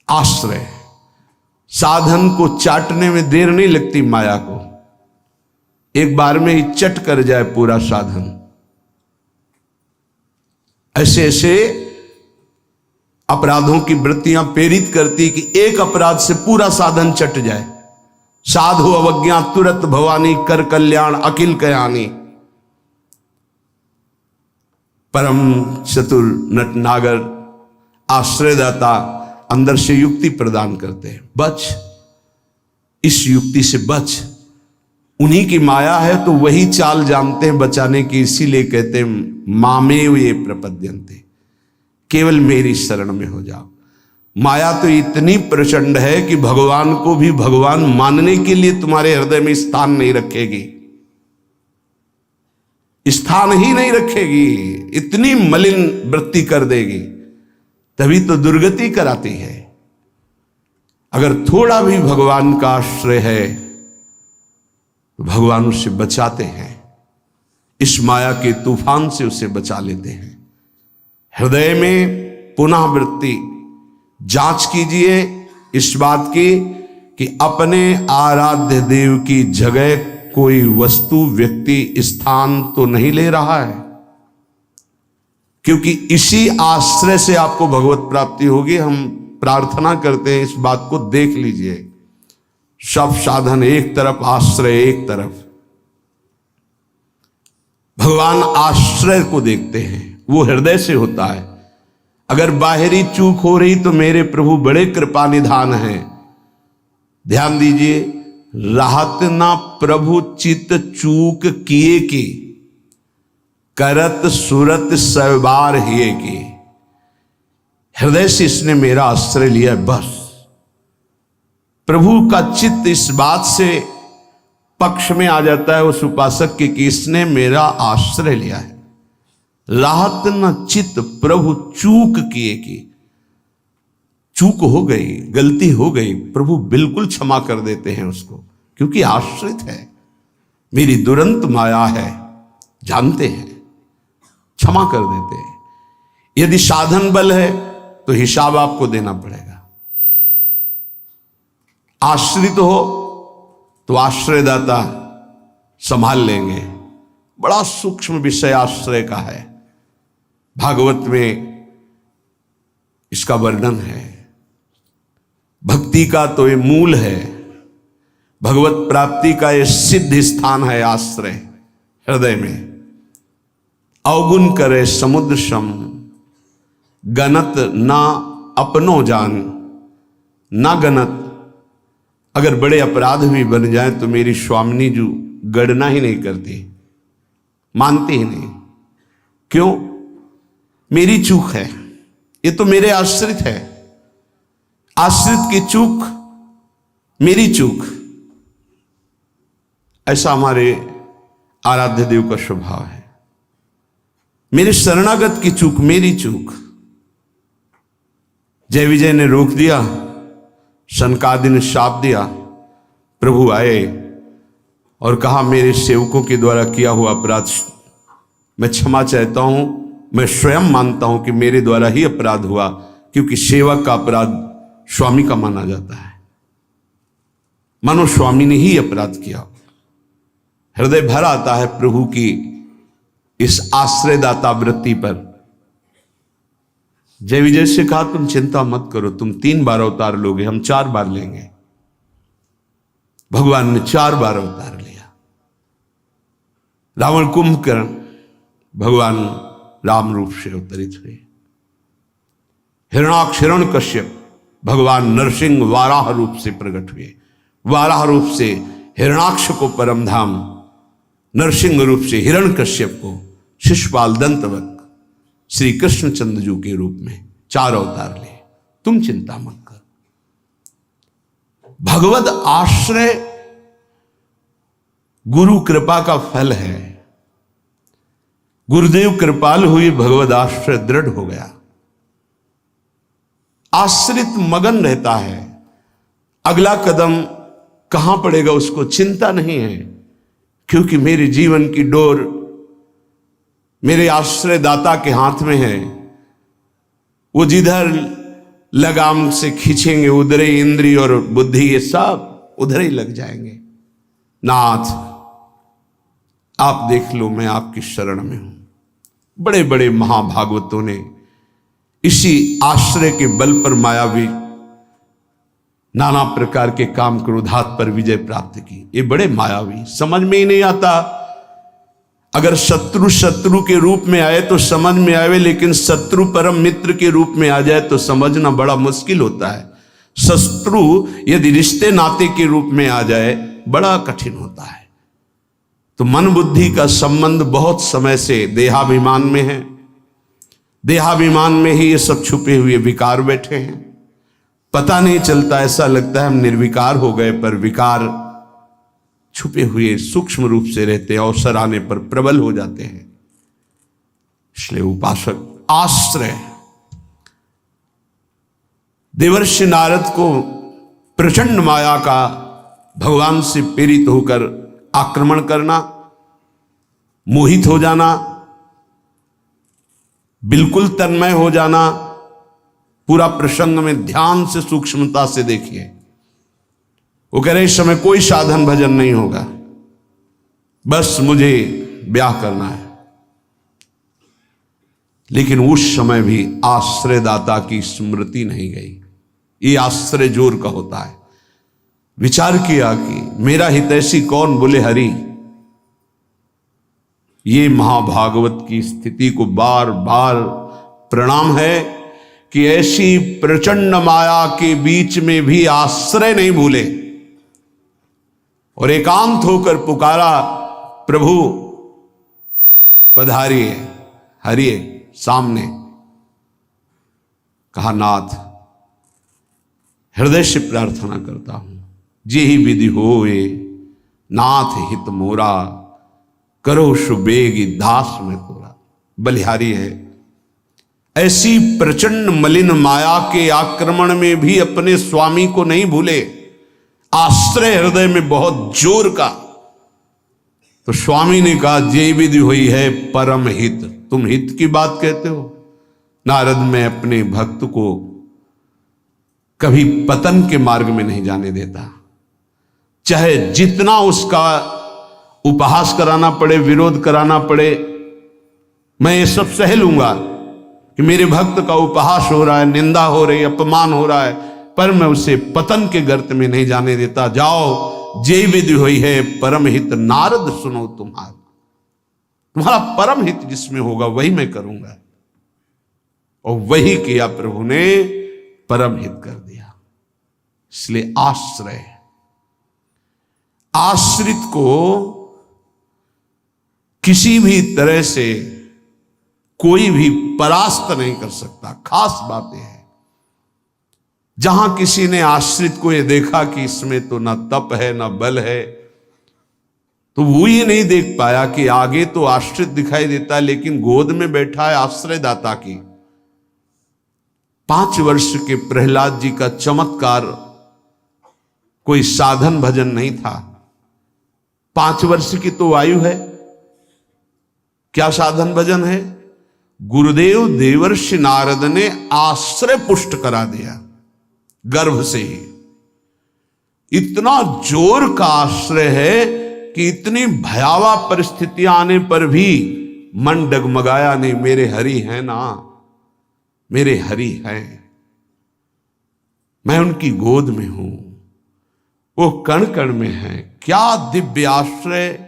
आश्रय। साधन को चाटने में देर नहीं लगती माया को, एक बार में ही चट कर जाए पूरा साधन। ऐसे ऐसे अपराधों की वृत्तियां प्रेरित करती कि एक अपराध से पूरा साधन चट जाए। साधु अवज्ञा तुरत भवानी, कर कल्याण अखिल कयानी। परम चतुर नटनागर आश्रयदाता अंदर से युक्ति प्रदान करते हैं, बच, इस युक्ति से बच। उन्हीं की माया है तो वही चाल जानते हैं बचाने की, इसीलिए कहते हैं मामेव ये प्रपद्यन्ते, केवल मेरी शरण में हो जाओ। माया तो इतनी प्रचंड है कि भगवान को भी भगवान मानने के लिए तुम्हारे हृदय में स्थान नहीं रखेगी, स्थान ही नहीं रखेगी, इतनी मलिन वृत्ति कर देगी। तभी तो दुर्गति कराती है। अगर थोड़ा भी भगवान का आश्रय है तो भगवान उससे बचाते हैं, इस माया के तूफान से उसे बचा लेते हैं। हृदय में पुनः वृत्ति जांच कीजिए इस बात की कि अपने आराध्य देव की जगह कोई वस्तु, व्यक्ति, स्थान तो नहीं ले रहा है, क्योंकि इसी आश्रय से आपको भगवत प्राप्ति होगी। हम प्रार्थना करते हैं, इस बात को देख लीजिए। सब साधन एक तरफ, आश्रय एक तरफ। भगवान आश्रय को देखते हैं, वो हृदय से होता है। अगर बाहरी चूक हो रही तो मेरे प्रभु बड़े कृपा निधान हैं। ध्यान दीजिए, राहत ना प्रभु चित चूक किए की, करत सुरत सवार हिए की। हृदय से इसने मेरा आश्रय लिया, बस। प्रभु का चित्त इस बात से पक्ष में आ जाता है उस उपासक के कि इसने मेरा आश्रय लिया है। राहत न चित्त प्रभु चूक किए की, चूक हो गई, गलती हो गई, प्रभु बिल्कुल क्षमा कर देते हैं उसको, क्योंकि आश्रित है, मेरी दुरंत माया है, जानते हैं, क्षमा कर देते हैं। यदि साधन बल है तो हिसाब आपको देना पड़ेगा। आश्रित हो तो आश्रयदाता संभाल लेंगे। बड़ा सूक्ष्म विषय आश्रय का है, भागवत में इसका वर्णन है। भक्ति का तो ये मूल है, भगवत प्राप्ति का ये सिद्ध स्थान है आश्रय, हृदय में। अवगुण करे समुद्र सम, गणत ना अपनो जान, ना गणत। अगर बड़े अपराध भी बन जाए तो मेरी स्वामिनी जी गणना ही नहीं करती, मानती ही नहीं। क्यों? मेरी चूक है, ये तो मेरे आश्रित है। आश्रित की चूक मेरी चूक, ऐसा हमारे आराध्य देव का स्वभाव है। मेरे शरणागत की चूक मेरी चूक। जय विजय ने रोक दिया, सनकादि ने शाप दिया। प्रभु आए और कहा मेरे सेवकों के द्वारा किया हुआ अपराध मैं क्षमा चाहता हूं। मैं स्वयं मानता हूं कि मेरे द्वारा ही अपराध हुआ, क्योंकि सेवक का अपराध स्वामी का माना जाता है। मानो स्वामी ने ही अपराध किया। हृदय भर आता है प्रभु की इस आश्रयदाता वृत्ति पर। जय विजय से कहा तुम चिंता मत करो, तुम 3 बार अवतार लोगे, हम 4 बार लेंगे। भगवान ने 4 बार अवतार लिया। रावण कुंभकर्ण भगवान राम रूप से अवतरित हुए। हिरणाक्ष हिरण्यकश्यप भगवान नरसिंह वाराह रूप से प्रकट हुए। वाराह रूप से हिरणाक्ष को परमधाम, नरसिंह रूप से हिरण्यकश्यप को शिशुपाल दंतवत श्री कृष्णचंद्र जी के रूप में 4 अवतार लिए। तुम चिंता मत कर। भगवद आश्रय गुरु कृपा का फल है। गुरुदेव कृपाल हुई, भगवद आश्रय दृढ़ हो गया। आश्रित मगन रहता है, अगला कदम कहां पड़ेगा उसको चिंता नहीं है, क्योंकि मेरे जीवन की डोर मेरे आश्रयदाता के हाथ में है। वो जिधर लगाम से खींचेंगे उधर ही इंद्रिय और बुद्धि ये सब उधर ही लग जाएंगे। नाथ आप देख लो, मैं आपकी शरण में हूं। बड़े बड़े महाभागवतों ने इसी आश्रय के बल पर मायावी नाना प्रकार के काम क्रोधात पर विजय प्राप्त की। ये बड़े मायावी, समझ में ही नहीं आता। अगर शत्रु शत्रु के रूप में आए तो समझ में आवे, लेकिन शत्रु परम मित्र के रूप में आ जाए तो समझना बड़ा मुश्किल होता है। शत्रु यदि रिश्ते नाते के रूप में आ जाए बड़ा कठिन होता है। तो मन बुद्धि का संबंध बहुत समय से देहाभिमान में है। देहाभिमान में ही ये सब छुपे हुए विकार बैठे हैं, पता नहीं चलता। ऐसा लगता है हम निर्विकार हो गए, पर विकार छुपे हुए सूक्ष्म रूप से रहते हैं, अवसर आने पर प्रबल हो जाते हैं। इसलिए उपासक आश्रय। देवर्षि नारद को प्रचंड माया का भगवान से प्रेरित होकर आक्रमण करना, मोहित हो जाना, बिल्कुल तन्मय हो जाना, पूरा प्रसंग में ध्यान से सूक्ष्मता से देखिए। वो कह रहे इस समय कोई साधन भजन नहीं होगा, बस मुझे ब्याह करना है। लेकिन उस समय भी आश्रयदाता की स्मृति नहीं गई। ये आश्रय जोर का होता है। विचार किया कि मेरा हितैषी कौन, बोले हरि। ये महाभागवत की स्थिति को बार बार प्रणाम है कि ऐसी प्रचंड माया के बीच में भी आश्रय नहीं भूले और एकांत होकर पुकारा, प्रभु पधारिए, हरिए सामने। कहा नाथ हृदय से प्रार्थना करता हूं, जे ही विधि होए नाथ हित मोरा, करो सुबेगी दास में तोरा। बलिहारी है। ऐसी प्रचंड मलिन माया के आक्रमण में भी अपने स्वामी को नहीं भूले, आश्रय हृदय में बहुत जोर का। तो स्वामी ने कहा जे विधि हुई है परम हित। तुम हित की बात कहते हो? नारद, मैं अपने भक्त को कभी पतन के मार्ग में नहीं जाने देता। चाहे जितना उसका उपहास कराना पड़े, विरोध कराना पड़े, मैं ये सब सह लूंगा कि मेरे भक्त का उपहास हो रहा है, निंदा हो रही है, अपमान हो रहा है, पर मैं उसे पतन के गर्त में नहीं जाने देता। जाओ, जे विधि हुई है परम हित नारद सुनो तुम्हारा। तुम्हारा परम हित जिसमें होगा वही मैं करूंगा। और वही किया प्रभु ने, परम हित कर दिया। इसलिए आश्रय, आश्रित को किसी भी तरह से कोई भी परास्त नहीं कर सकता। खास बात यह है, जहां किसी ने आश्रित को यह देखा कि इसमें तो ना तप है ना बल है, तो वो ये नहीं देख पाया कि आगे तो आश्रित दिखाई देता, लेकिन गोद में बैठा है आश्रयदाता की। 5 वर्ष के प्रहलाद जी का चमत्कार कोई साधन भजन नहीं था। 5 वर्ष की तो आयु है, क्या साधन भजन है? गुरुदेव देवर्षि नारद ने आश्रय पुष्ट करा दिया गर्भ से ही। इतना जोर का आश्रय है कि इतनी भयावह परिस्थितियां आने पर भी मन डगमगाया नहीं। मेरे हरि हैं ना, मेरे हरि हैं, मैं उनकी गोद में हूं, वो कण कण में है। क्या दिव्य आश्रय!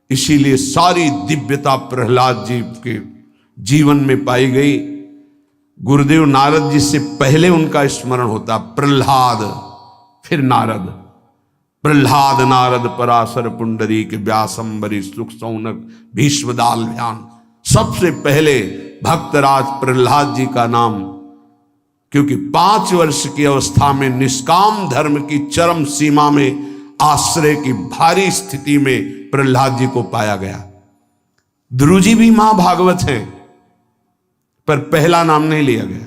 इसीलिए सारी दिव्यता प्रहलाद जी के जीवन में पाई गई। गुरुदेव नारद जी से पहले उनका स्मरण होता प्रहलाद, फिर नारद। प्रहलाद नारद पराशर पुंडरीक व्यासंबरी सुख सौनक भीष्मदाल ध्यान। सबसे पहले भक्तराज प्रहलाद जी का नाम, क्योंकि 5 वर्ष की अवस्था में निष्काम धर्म की चरम सीमा में आश्रय की भारी स्थिति में प्रहलाद जी को पाया गया। ध्रुव जी भी महाभागवत हैं, पर पहला नाम नहीं लिया गया,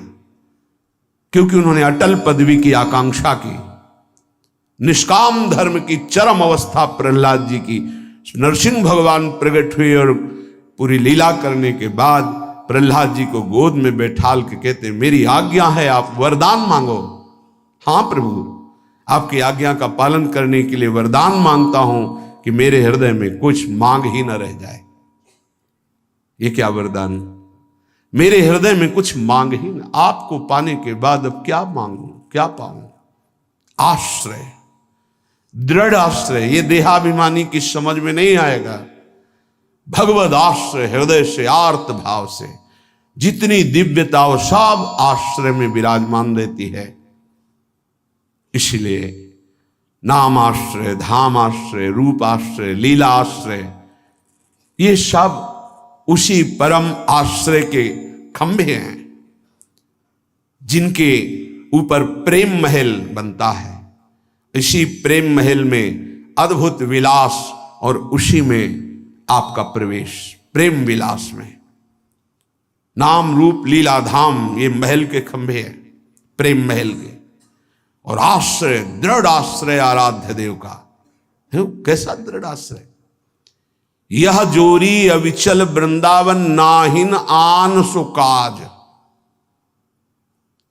क्योंकि उन्होंने अटल पदवी की आकांक्षा की। निष्काम धर्म की चरम अवस्था प्रहलाद जी की। नरसिंह भगवान प्रकट हुए और पूरी लीला करने के बाद प्रहलाद जी को गोद में बैठाल के कहते, मेरी आज्ञा है, आप वरदान मांगो। हाँ प्रभु, आपकी आज्ञा का पालन करने के लिए वरदान मांगता हूं कि मेरे हृदय में कुछ मांग ही न रह जाए। ये क्या वरदान? मेरे हृदय में कुछ मांग ही न, आपको पाने के बाद अब क्या मांगू, क्या पाऊं? आश्रय, दृढ़ आश्रय, ये देहाभिमानी की समझ में नहीं आएगा। भगवद आश्रय, हृदय से आर्त भाव से जितनी दिव्यता वो सब आश्रय में विराजमान रहती है। इसलिए नाम आश्रय, धाम आश्रय, रूप आश्रय, लीला आश्रय, ये सब उसी परम आश्रय के खंभे हैं जिनके ऊपर प्रेम महल बनता है। इसी प्रेम महल में अद्भुत विलास और उसी में आपका प्रवेश, प्रेम विलास में। नाम रूप लीला धाम ये महल के खंभे हैं, प्रेम महल के। और आश्रय, दृढ़ आश्रय आराध्य देव का। कैसा दृढ़ आश्रय? यह जोरी अविचल वृंदावन, नाहिन आन सुकाज,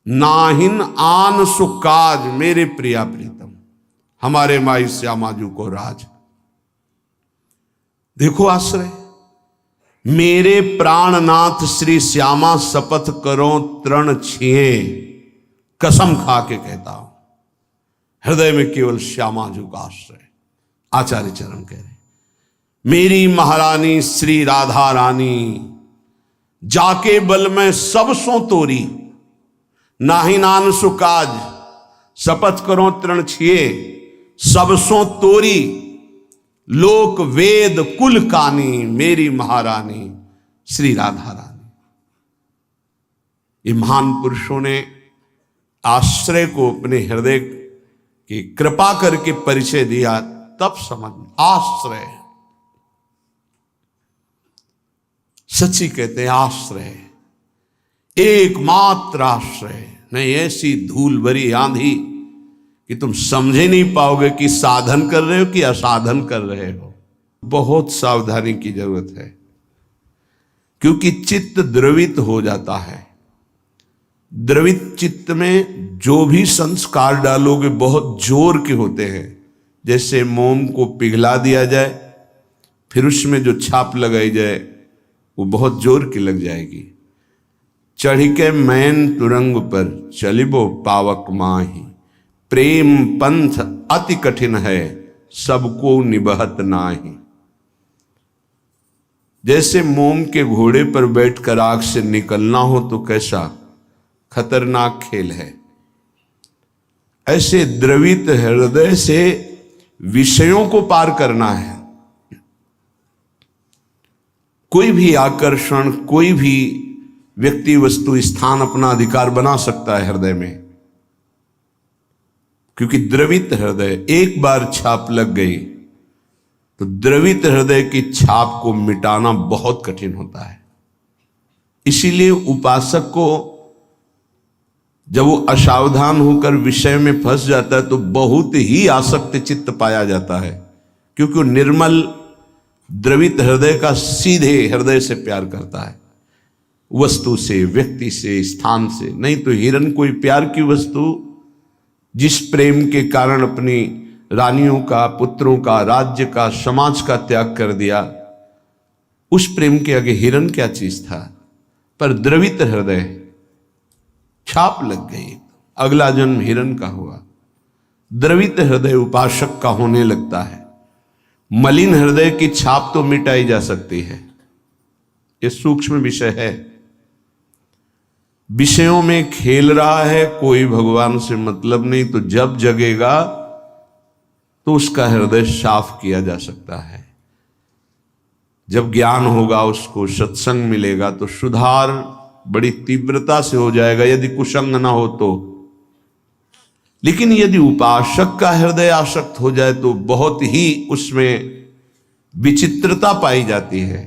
नाहिन आन सुकाज, मेरे प्रिया प्रीतम, हमारे माई श्यामाजू को राज। देखो आश्रय, मेरे प्राणनाथ श्री श्यामा शपथ करो तृण छिए, कसम खा के कहता हूं, हृदय में केवल श्यामाजू का आश्रय। आचार्य चरण कह रहे, मेरी महारानी श्री राधा रानी, जाके बल में सब सो तोरी, नाहि नान सुकाज, शपथ करो तृण छिए, सब सो तोरी, लोक वेद कुल कानी, मेरी महारानी श्री राधा रानी। ये महान पुरुषों ने आश्रय को अपने हृदय की कृपा करके परिचय दिया, तब समझ। आश्रय सच्ची कहते हैं, आश्रय एकमात्र आश्रय नहीं। ऐसी धूल भरी आंधी कि तुम समझे नहीं पाओगे कि साधन कर रहे हो कि असाधन कर रहे हो। बहुत सावधानी की जरूरत है, क्योंकि चित्त द्रवित हो जाता है। द्रवित चित्त में जो भी संस्कार डालोगे बहुत जोर के होते हैं। जैसे मोम को पिघला दिया जाए, फिर उसमें जो छाप लगाई जाए वो बहुत जोर की लग जाएगी। चढ़ के मैन तुरंग पर चलिबो पावक माही, प्रेम पंथ अति कठिन है, सबको निबहत नाही। जैसे मोम के घोड़े पर बैठकर आग से निकलना हो तो कैसा खतरनाक खेल है, ऐसे द्रवित हृदय से विषयों को पार करना है। कोई भी आकर्षण, कोई भी व्यक्ति वस्तु स्थान अपना अधिकार बना सकता है हृदय में, क्योंकि द्रवित हृदय, एक बार छाप लग गई तो द्रवित हृदय की छाप को मिटाना बहुत कठिन होता है। इसीलिए उपासक को जब वो असावधान होकर विषय में फंस जाता है तो बहुत ही आसक्त चित्त पाया जाता है, क्योंकि वो निर्मल द्रवित हृदय का सीधे हृदय से प्यार करता है, वस्तु से, व्यक्ति से, स्थान से। नहीं तो हिरन कोई प्यार की वस्तु जिस प्रेम के कारण अपनी रानियों का, पुत्रों का, राज्य का, समाज का त्याग कर दिया, उस प्रेम के आगे हिरन क्या चीज था। पर द्रवित हृदय, छाप लग गई, अगला जन्म हिरन का हुआ। द्रवित हृदय उपासक का होने लगता है। मलिन हृदय की छाप तो मिटाई जा सकती है, ये सूक्ष्म विषय है। विषयों में खेल रहा है, कोई भगवान से मतलब नहीं, तो जब जगेगा तो उसका हृदय साफ किया जा सकता है। जब ज्ञान होगा, उसको सत्संग मिलेगा तो सुधार बड़ी तीव्रता से हो जाएगा, यदि कुसंग ना हो तो। लेकिन यदि उपासक का हृदय आसक्त हो जाए तो बहुत ही उसमें विचित्रता पाई जाती है।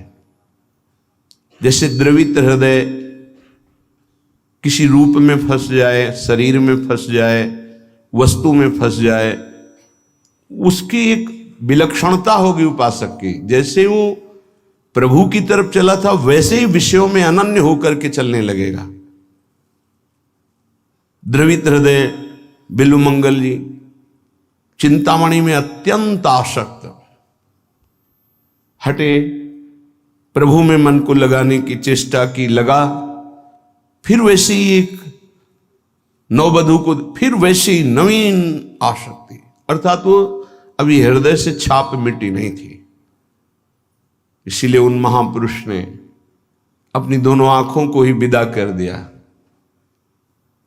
जैसे द्रवित हृदय किसी रूप में फंस जाए, शरीर में फंस जाए, वस्तु में फंस जाए, उसकी एक विलक्षणता होगी उपासक की। जैसे वो प्रभु की तरफ चला था वैसे ही विषयों में अनन्य होकर के चलने लगेगा। द्रवित हृदय बिल्वमंगल जी चिंतामणि में अत्यंत आसक्त, हटे, प्रभु में मन को लगाने की चेष्टा की, लगा, फिर वैसे ही एक नववधू को, फिर वैसे ही नवीन आसक्ति, अर्थात वो अभी हृदय से छाप मिटी नहीं थी। इसीलिए उन महापुरुष ने अपनी दोनों आंखों को ही विदा कर दिया।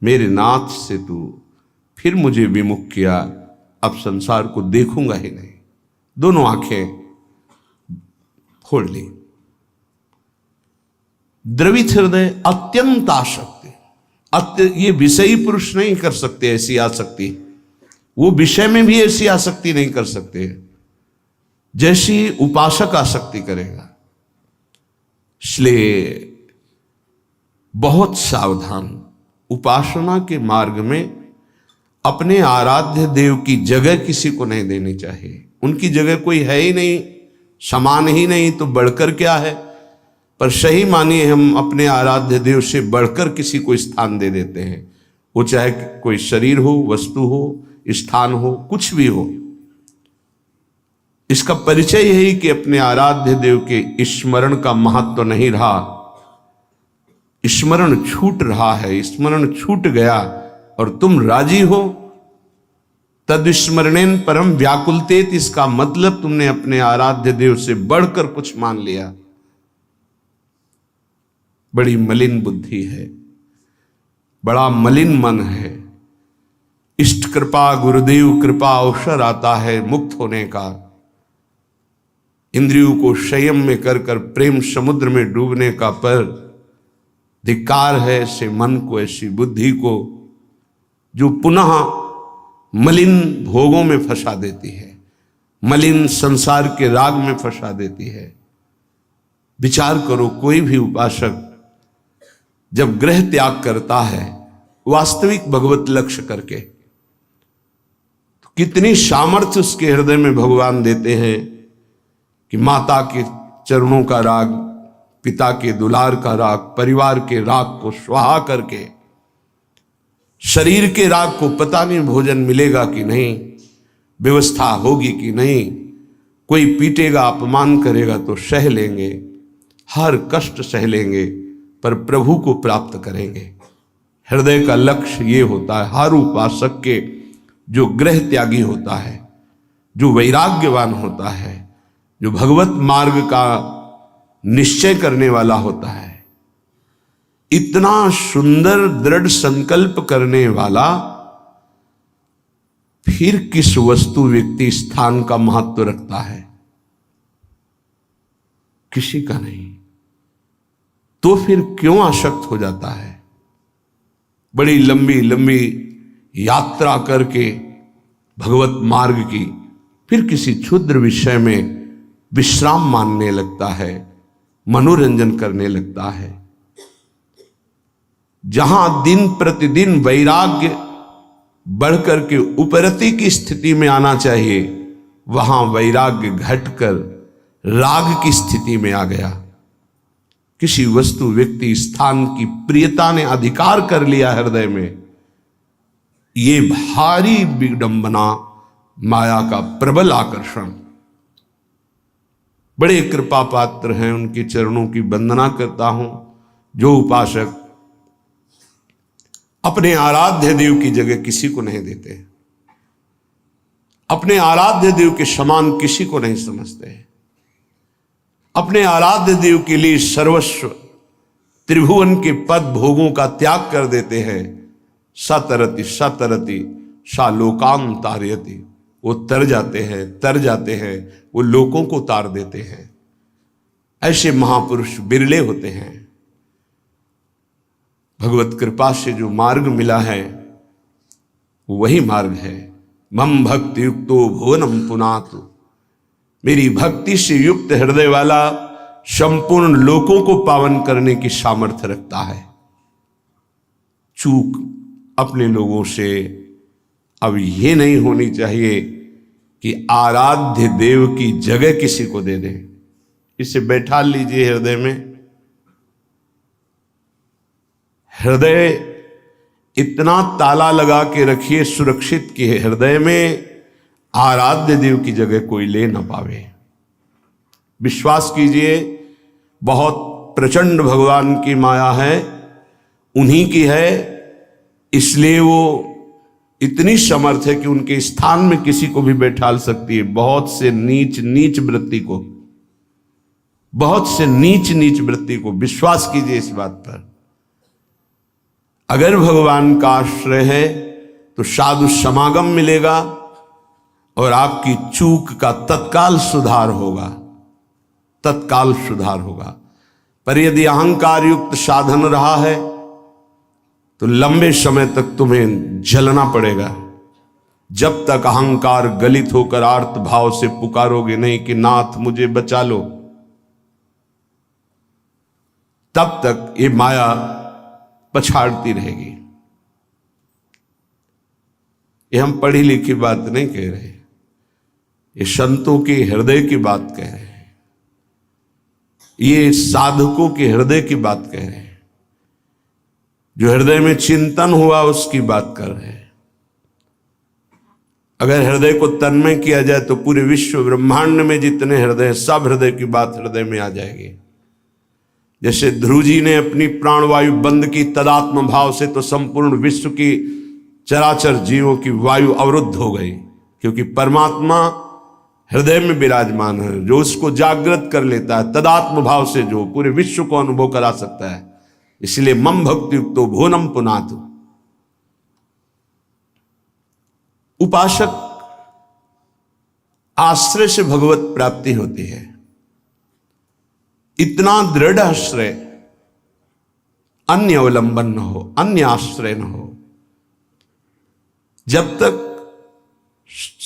मेरे नाथ से तू फिर मुझे विमुख किया, अब संसार को देखूंगा ही नहीं। दोनों आंखें फोड़ ली। द्रवित हृदय अत्यंत आसक्ति, ये विषयी पुरुष नहीं कर सकते ऐसी आसक्ति, वो विषय में भी ऐसी आसक्ति नहीं कर सकते जैसी उपासक आसक्ति करेगा। इसलिए बहुत सावधान, उपासना के मार्ग में अपने आराध्य देव की जगह किसी को नहीं देनी चाहिए। उनकी जगह कोई है ही नहीं, समान ही नहीं, तो बढ़कर क्या है। पर सही मानिए हम अपने आराध्य देव से बढ़कर किसी को स्थान दे देते हैं, वो चाहे कोई शरीर हो, वस्तु हो, स्थान हो, कुछ भी हो। इसका परिचय यही कि अपने आराध्य देव के स्मरण का महत्व नहीं रहा, स्मरण छूट रहा है, स्मरण छूट गया और तुम राजी हो। तद स्मरणेन परम व्याकुलतेत, इसका मतलब तुमने अपने आराध्य देव से बढ़कर कुछ मान लिया। बड़ी मलिन बुद्धि है, बड़ा मलिन मन है। इष्ट कृपा, गुरुदेव कृपा अवसर आता है मुक्त होने का। इंद्रियों को संयम में कर कर प्रेम समुद्र में डूबने का, पर धिक्कार है ऐसे मन को, ऐसी बुद्धि को जो पुनः मलिन भोगों में फंसा देती है, मलिन संसार के राग में फंसा देती है। विचार करो, कोई भी उपासक जब ग्रह त्याग करता है वास्तविक भगवत लक्ष्य करके, तो कितनी सामर्थ्य उसके हृदय में भगवान देते हैं कि माता के चरणों का राग, पिता के दुलार का राग, परिवार के राग को स्वाहा करके, शरीर के राग को पता नहीं भोजन मिलेगा कि नहीं, व्यवस्था होगी कि नहीं, कोई पीटेगा, अपमान करेगा तो सह लेंगे, हर कष्ट सह लेंगे, पर प्रभु को प्राप्त करेंगे। हृदय का लक्ष्य ये होता है हर उपासक के, जो ग्रह त्यागी होता है, जो वैराग्यवान होता है, जो भगवत मार्ग का निश्चय करने वाला होता है, इतना सुंदर दृढ़ संकल्प करने वाला, फिर किस वस्तु व्यक्ति स्थान का महत्व रखता है? किसी का नहीं। तो फिर क्यों आसक्त हो जाता है? बड़ी लंबी लंबी यात्रा करके भगवत मार्ग की, फिर किसी क्षुद्र विषय में विश्राम मानने लगता है, मनोरंजन करने लगता है। जहां दिन प्रतिदिन वैराग्य बढ़कर के उपरति की स्थिति में आना चाहिए, वहां वैराग्य घटकर राग की स्थिति में आ गया। किसी वस्तु, व्यक्ति, स्थान की प्रियता ने अधिकार कर लिया हृदय में, ये भारी विडंबना, माया का प्रबल आकर्षण। बड़े कृपा पात्र हैं, उनके चरणों की वंदना करता हूं जो उपासक अपने आराध्य देव की जगह किसी को नहीं देते, अपने आराध्य देव के समान किसी को नहीं समझते, अपने आराध्य देव के लिए सर्वस्व त्रिभुवन के पद भोगों का त्याग कर देते हैं। सतरति सतरति सा लोकान तारयति, वो तर जाते हैं, वो लोगों को तार देते हैं। ऐसे महापुरुष बिरले होते हैं। भगवत कृपा से जो मार्ग मिला है वही मार्ग है। मम भक्ति युक्तो भुवनम पुनातु, मेरी भक्ति से युक्त हृदय वाला संपूर्ण लोकों को पावन करने की सामर्थ्य रखता है। चूक अपने लोगों से अब ये नहीं होनी चाहिए कि आराध्य देव की जगह किसी को दे दें। इसे बैठा लीजिए हृदय में। हृदय इतना ताला लगा के रखिए सुरक्षित कि हृदय में आराध्य देव की जगह कोई ले ना पावे। विश्वास कीजिए, बहुत प्रचंड भगवान की माया है, उन्हीं की है, इसलिए वो इतनी समर्थ है कि उनके स्थान में किसी को भी बैठाल सकती है। बहुत से नीच नीच वृत्ति को, बहुत से नीच नीच वृत्ति को, विश्वास कीजिए इस बात पर। अगर भगवान का आश्रय है तो साधु समागम मिलेगा और आपकी चूक का तत्काल सुधार होगा, तत्काल सुधार होगा। पर यदि अहंकार युक्त साधन रहा है तो लंबे समय तक तुम्हें जलना पड़ेगा। जब तक अहंकार गलित होकर आर्त भाव से पुकारोगे नहीं कि नाथ मुझे बचा लो, तब तक ये माया पछाड़ती रहेगी। ये हम पढ़ी लिखी बात नहीं कह रहे, ये संतों के हृदय की बात कह रहे हैं, ये साधकों के हृदय की बात कह रहे हैं। जो हृदय में चिंतन हुआ उसकी बात कर रहे हैं। अगर हृदय को तन्मय किया जाए तो पूरे विश्व ब्रह्मांड में जितने हृदय, सब हृदय की बात हृदय में आ जाएगी। जैसे ध्रुव जी ने अपनी प्राणवायु बंद की तदात्म भाव से, तो संपूर्ण विश्व की चराचर जीवों की वायु अवरुद्ध हो गई, क्योंकि परमात्मा हृदय में विराजमान है। जो उसको जागृत कर लेता है तदात्म भाव से, जो पूरे विश्व को अनुभव करा सकता है। इसलिए मम भक्ति युक्तो भुवनम पुनातु। उपासक आश्रय से भगवत प्राप्ति होती है। इतना दृढ़ आश्रय, अन्य अवलंबन न हो, अन्य आश्रय न हो। जब तक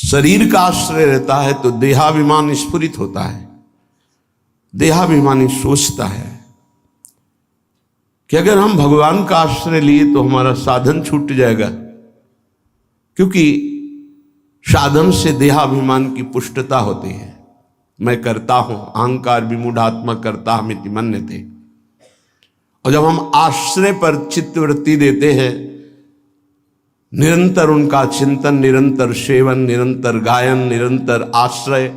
शरीर का आश्रय रहता है तो देहाभिमान स्फुरित होता है, देहाभिमानी सोचता है कि अगर हम भगवान का आश्रय लिए तो हमारा साधन छूट जाएगा, क्योंकि साधन से देहाभिमान की पुष्टता होती है। मैं करता हूं, अहंकार विमूढ़ात्मा करता हमिति मन्यते। और जब हम आश्रय पर चित्तवृत्ति देते हैं, निरंतर उनका चिंतन, निरंतर सेवन, निरंतर गायन, निरंतर आश्रय,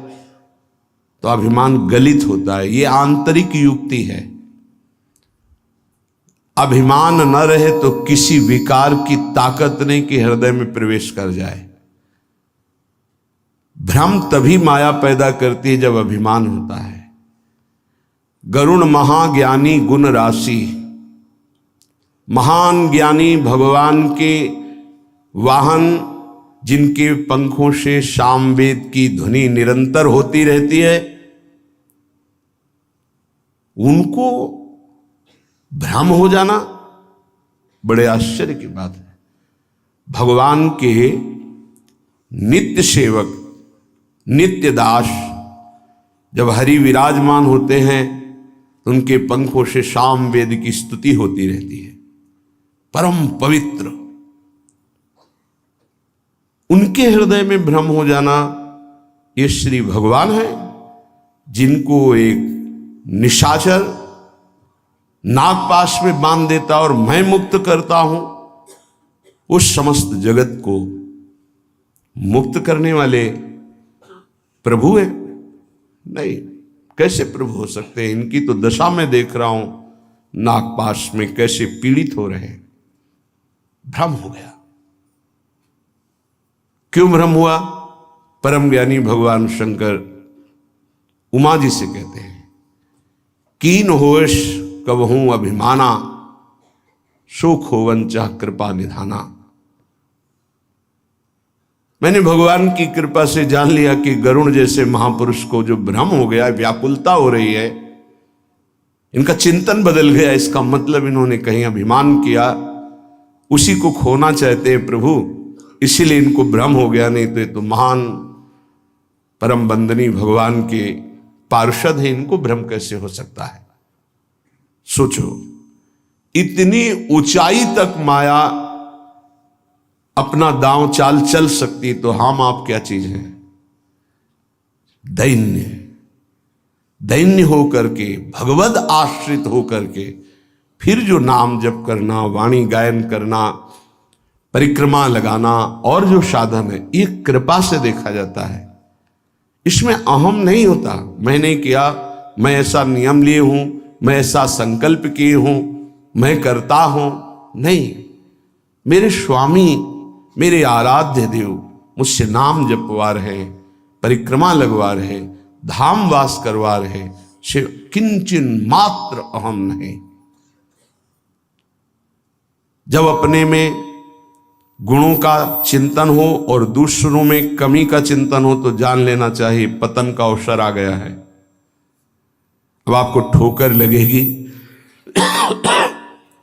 तो अभिमान गलित होता है। ये आंतरिक युक्ति है। अभिमान न रहे तो किसी विकार की ताकत नहीं कि हृदय में प्रवेश कर जाए। भ्रम तभी माया पैदा करती है जब अभिमान होता है। गरुण महाज्ञानी गुण राशि, महान ज्ञानी भगवान के वाहन, जिनके पंखों से सामवेद की ध्वनि निरंतर होती रहती है, उनको भ्रम हो जाना बड़े आश्चर्य की बात है। भगवान के नित्य सेवक, नित्य दास जब हरि विराजमान होते हैं, उनके पंखों से सामवेद की स्तुति होती रहती है। परम पवित्र, उनके हृदय में भ्रम हो जाना, ये श्री भगवान है, जिनको एक निशाचर नागपाश में बांध देता और मैं मुक्त करता हूं, उस समस्त जगत को मुक्त करने वाले प्रभु है। नहीं, कैसे प्रभु हो सकते हैं? इनकी तो दशा में देख रहा हूं, नागपाश में कैसे पीड़ित हो रहे हैं। भ्रम हो गया। क्यों भ्रम हुआ? परम ज्ञानी भगवान शंकर उमा जी से कहते हैं, कीन होश कबहूं अभिमाना, सुख होवन चाह कृपा निधाना। मैंने भगवान की कृपा से जान लिया कि गरुण जैसे महापुरुष को जो भ्रम हो गया, व्याकुलता हो रही है, इनका चिंतन बदल गया। इसका मतलब इन्होंने कहीं अभिमान किया, उसी को खोना चाहते हैं प्रभु, इसीलिए इनको भ्रम हो गया। नहीं तो ये तो महान परम बंदनी भगवान के पार्षद है, इनको भ्रम कैसे हो सकता है? सोचो, इतनी ऊंचाई तक माया अपना दांव चाल चल सकती, तो हम आप क्या चीज हैं? दैन्य, दैन्य होकर के, भगवद आश्रित होकर के फिर जो नाम जप करना, वाणी गायन करना, परिक्रमा लगाना और जो साधन है, ये कृपा से देखा जाता है। इसमें अहम नहीं होता, मैंने किया, मैं ऐसा नियम लिए हूं, मैं ऐसा संकल्प किए हूं, मैं करता हूं। नहीं, मेरे स्वामी, मेरे आराध्य देव मुझसे नाम जपवा रहे, परिक्रमा लगवा रहे, धाम वास करवा रहे, किंचन मात्र अहम नहीं। जब अपने में गुणों का चिंतन हो और दूसरों में कमी का चिंतन हो तो जान लेना चाहिए पतन का अवसर आ गया है। अब आपको ठोकर लगेगी,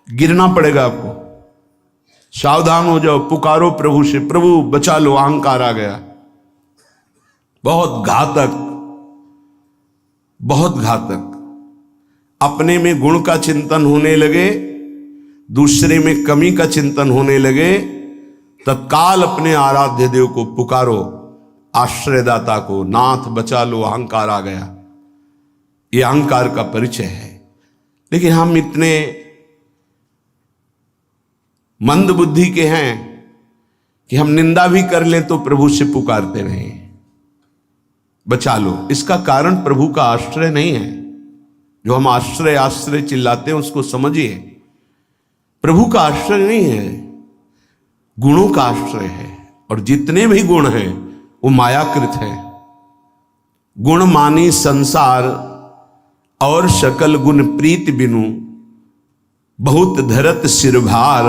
गिरना पड़ेगा आपको। सावधान हो जाओ, पुकारो प्रभु से, प्रभु बचा लो, अहंकार आ गया। बहुत घातक, बहुत घातक। अपने में गुण का चिंतन होने लगे, दूसरे में कमी का चिंतन होने लगे, तत्काल अपने आराध्य देव को पुकारो, आश्रयदाता को, नाथ बचा लो, अहंकार आ गया। ये अहंकार का परिचय है। लेकिन हम इतने मंद बुद्धि के हैं कि हम निंदा भी कर लें तो प्रभु से पुकारते रहें, बचा लो। इसका कारण प्रभु का आश्रय नहीं है। जो हम आश्रय आश्रय चिल्लाते हैं उसको समझिए, प्रभु का आश्रय नहीं है, गुणों का आश्रय है। और जितने भी गुण हैं वो मायाकृत हैं। गुण मानी संसार और सकल गुण प्रीत बिनु, बहुत धरत सिरभार,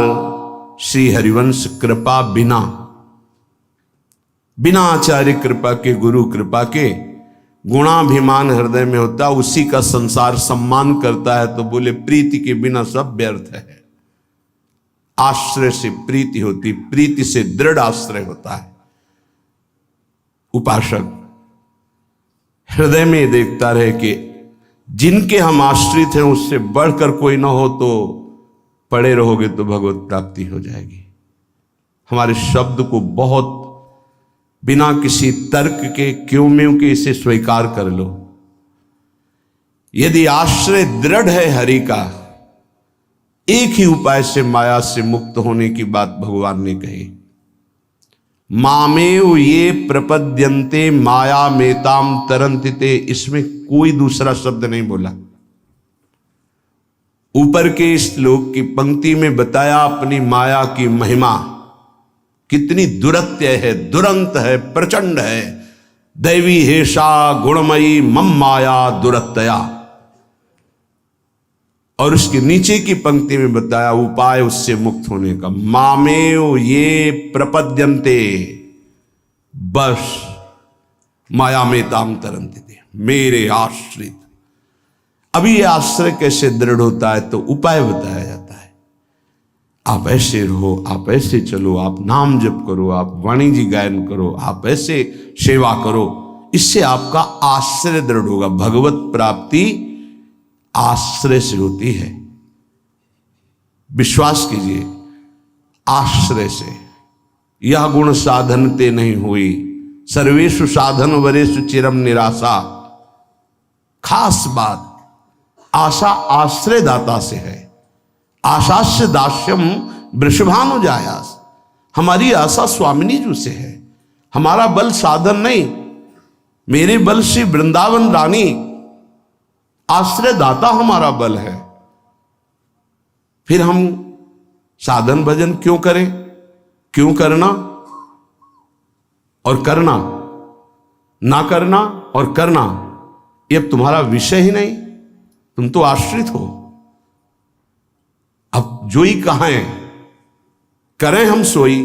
श्री हरिवंश कृपा बिना। बिना आचार्य कृपा के, गुरु कृपा के, गुणाभिमान हृदय में होता, उसी का संसार सम्मान करता है। तो बोले प्रीति के बिना सब व्यर्थ है। आश्रय से प्रीति होती, प्रीति से दृढ़ आश्रय होता है। उपासक हृदय में देखता रहे कि जिनके हम आश्रित हैं उससे बढ़कर कोई ना हो, तो पड़े रहोगे तो भगवत प्राप्ति हो जाएगी। हमारे शब्द को बहुत बिना किसी तर्क के, क्यों में के इसे स्वीकार कर लो। यदि आश्रय दृढ़ है हरि का, एक ही उपाय से माया से मुक्त होने की बात भगवान ने कही। मामेव ये प्रपद्यन्ते माया मेताम तरन्तिते, इसमें कोई दूसरा शब्द नहीं बोला। ऊपर के श्लोक की पंक्ति में बताया अपनी माया की महिमा कितनी दुरत्य है, दुरंत है, प्रचंड है। दैवी हेषा गुणमयी मम माया दुरत्या। और उसके नीचे की पंक्ति में बताया उपाय उससे मुक्त होने का। मामेव ये प्रपद्यन्ते, बस माया में ताम तरन्ते, मेरे आश्रित। अभी ये आश्रय कैसे दृढ़ होता है तो उपाय बताया जाता है। आप ऐसे रहो, आप ऐसे चलो, आप नाम जप करो, आप वाणी जी गायन करो, आप ऐसे सेवा करो, इससे आपका आश्रय दृढ़ होगा। भगवत प्राप्ति आश्रय से होती है। विश्वास कीजिए, आश्रय से। यह गुण साधनते नहीं हुई, सर्वेषु साधन वरेषु चिरम निराशा। खास बात, आशा आश्रय दाता से है। आशास्य दास्यम वृषभानुजायास। हमारी आशा स्वामिनी जी से है। हमारा बल साधन नहीं, मेरे बल से वृंदावन रानी आश्रय दाता हमारा बल है। फिर हम साधन भजन क्यों करें? क्यों करना और करना, ना करना और करना, ये अब तुम्हारा विषय ही नहीं। तुम तो आश्रित हो। अब जो ही कहें करें हम सोई,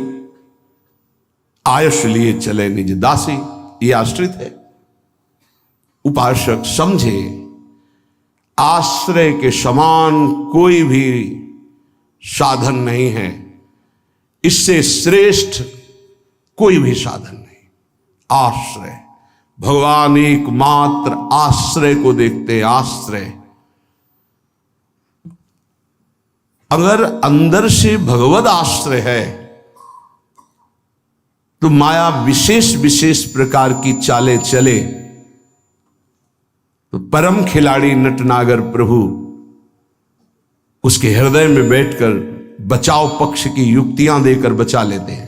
आयुष लिए चले निज दासी, ये आश्रित है। उपासक समझे, आश्रय के समान कोई भी साधन नहीं है। इससे श्रेष्ठ कोई भी साधन नहीं। आश्रय, भगवान एकमात्र आश्रय को देखते। आश्रय, अगर अंदर से भगवद आश्रय है तो माया विशेष विशेष प्रकार की चालें चले, तो परम खिलाड़ी नटनागर प्रभु उसके हृदय में बैठकर बचाव पक्ष की युक्तियां देकर बचा लेते हैं।